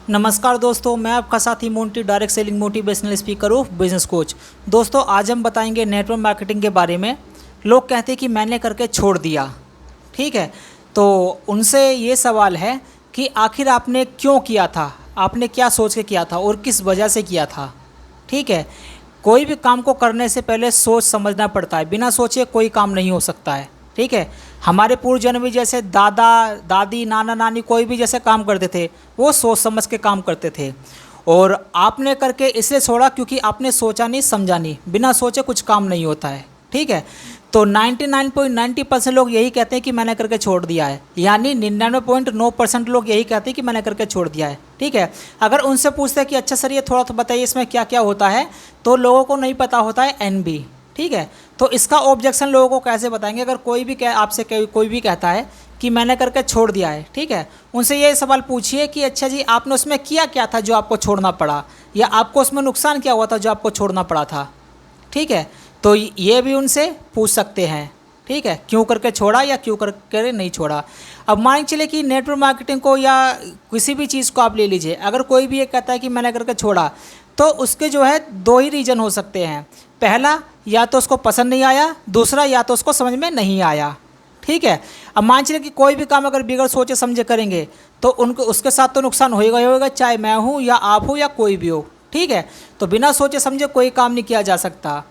नमस्कार दोस्तों, मैं आपका साथी Monty, direct selling motivational speaker of business coach. दोस्तों, आज हम बताएंगे नेटवर्क मार्केटिंग के बारे में। लोग कहते हैं कि मैंने करके छोड़ दिया, ठीक है। तो उनसे ये सवाल है कि आखिर आपने क्यों किया था, आपने क्या सोच के किया था और किस वजह से किया था, ठीक है। कोई भी काम को करने से पहले सोच समझना पड़ता है, बिना सोचे कोई काम नहीं हो सकता है, ठीक है। हमारे पूर्वजन्म भी जैसे दादा दादी नाना नानी कोई भी जैसे काम करते थे, वो सोच समझ के काम करते थे। और आपने करके इसलिए छोड़ा क्योंकि आपने सोचा नहीं, समझा नहीं। बिना सोचे कुछ काम नहीं होता है, ठीक है। तो 99.90% लोग यही कहते हैं कि मैंने करके छोड़ दिया है, यानी 99.9% लोग यही कहते हैं कि मैंने करके छोड़ दिया है, ठीक है। अगर उनसे पूछते हैं कि अच्छा सर ये थोड़ा तो बताइए इसमें क्या क्या होता है, तो लोगों को नहीं पता होता है NB, ठीक है। तो इसका ऑब्जेक्शन लोगों को कैसे बताएंगे? अगर कोई भी आपसे कोई भी कहता है कि मैंने करके छोड़ दिया है, ठीक है, उनसे ये सवाल पूछिए कि अच्छा जी आपने उसमें किया क्या था जो आपको छोड़ना पड़ा, या आपको उसमें नुकसान क्या हुआ था जो आपको छोड़ना पड़ा था, ठीक है। तो ये भी उनसे पूछ सकते हैं, ठीक है, क्यों करके छोड़ा या क्यों करके नहीं छोड़ा। अब मान चले कि नेटवर्क मार्केटिंग को या किसी भी चीज़ को आप ले लीजिए, अगर कोई भी ये कहता है कि मैंने करके छोड़ा, तो उसके जो है दो ही रीज़न हो सकते हैं। पहला, या तो उसको पसंद नहीं आया, दूसरा या तो उसको समझ में नहीं आया, ठीक है। अब मान चलिए कि कोई भी काम अगर बगैर सोचे समझे करेंगे तो उनको उसके साथ तो नुकसान होएगा ही होएगा, चाहे मैं हूँ या आप हो या कोई भी हो, ठीक है। तो बिना सोचे समझे कोई काम नहीं किया जा सकता।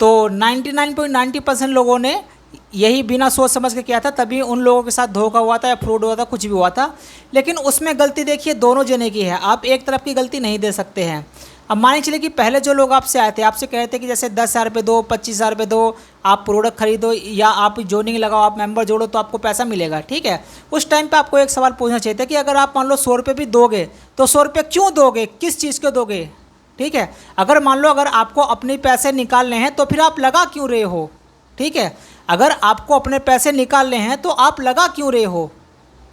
तो 99.90% लोगों ने यही बिना सोच समझ के किया था, तभी उन लोगों के साथ धोखा हुआ था या फ्रॉड हुआ था, कुछ भी हुआ था। लेकिन उसमें गलती देखिए दोनों जने की है, आप एक तरफ की गलती नहीं दे सकते हैं। अब मान चलिए कि पहले जो लोग आपसे आए थे, आपसे कहे थे कि जैसे 10,000 रुपये दो, 25,000 रुपये दो, आप प्रोडक्ट खरीदो या आप जोइनिंग लगाओ, आप मेंबर जोड़ो तो आपको पैसा मिलेगा, ठीक है। उस टाइम पे आपको एक सवाल पूछना चाहिए था कि अगर आप मान लो 100 रुपये भी दोगे तो 100 रुपये क्यों दोगे, किस चीज़ के दोगे, ठीक है। अगर मान लो अगर आपको अपने पैसे निकालने हैं तो फिर आप लगा क्यों रहे हो, ठीक है। अगर आपको अपने पैसे निकालने हैं तो आप लगा क्यों रहे हो,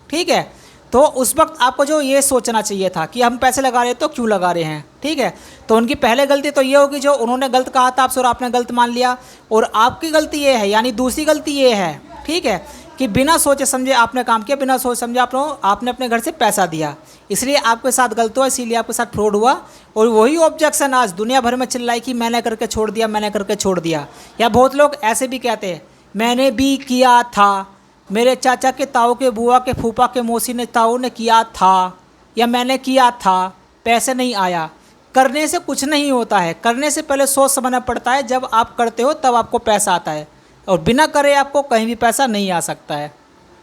ठीक है। तो उस वक्त आपको जो ये सोचना चाहिए था कि हम पैसे लगा रहे हैं तो क्यों लगा रहे हैं, ठीक है। तो उनकी पहले गलती तो ये होगी जो उन्होंने गलत कहा था आपसे और आपने गलत मान लिया, और आपकी गलती ये है, यानी दूसरी गलती ये है, ठीक है, कि बिना सोचे समझे आपने काम किया, बिना सोच समझे आपने अपने घर से पैसा दिया, इसलिए आपके साथ गलत हुआ, इसीलिए आपके साथ फ्रॉड हुआ। और वही ऑब्जेक्शन आज दुनिया भर में चल रहा है कि मैंने करके छोड़ दिया, मैंने करके छोड़ दिया। या बहुत लोग ऐसे भी कहते हैं मैंने भी किया था, मेरे चाचा के ताऊ के बुआ के फूफा के मौसी ने ताऊ ने किया था, या मैंने किया था, पैसे नहीं आया। करने से कुछ नहीं होता है, करने से पहले सोच समझना पड़ता है। जब आप करते हो तब आपको पैसा आता है, और बिना करे आपको कहीं भी पैसा नहीं आ सकता है,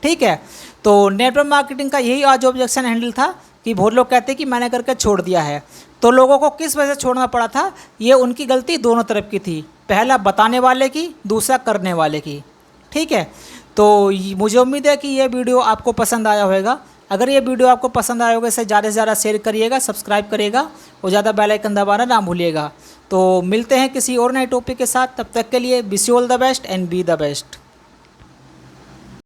ठीक है। तो नेटवर्क मार्केटिंग का यही आज ऑब्जेक्शन हैंडल था कि बहुत लोग कहते हैं कि मैंने करके छोड़ दिया है। तो लोगों को किस वजह से छोड़ना पड़ा था, ये उनकी गलती दोनों तरफ की थी, पहला बताने वाले की, दूसरा करने वाले की, ठीक है। तो मुझे उम्मीद है कि ये वीडियो आपको पसंद आया होगा। अगर ये वीडियो आपको पसंद आया होगा, इसे ज़्यादा से ज़्यादा शेयर करिएगा, सब्सक्राइब करिएगा और ज़्यादा बेल आइकन दबाना ना भूलिएगा। तो मिलते हैं किसी और नए टॉपिक के साथ, तब तक के लिए wish you all the best and be the best.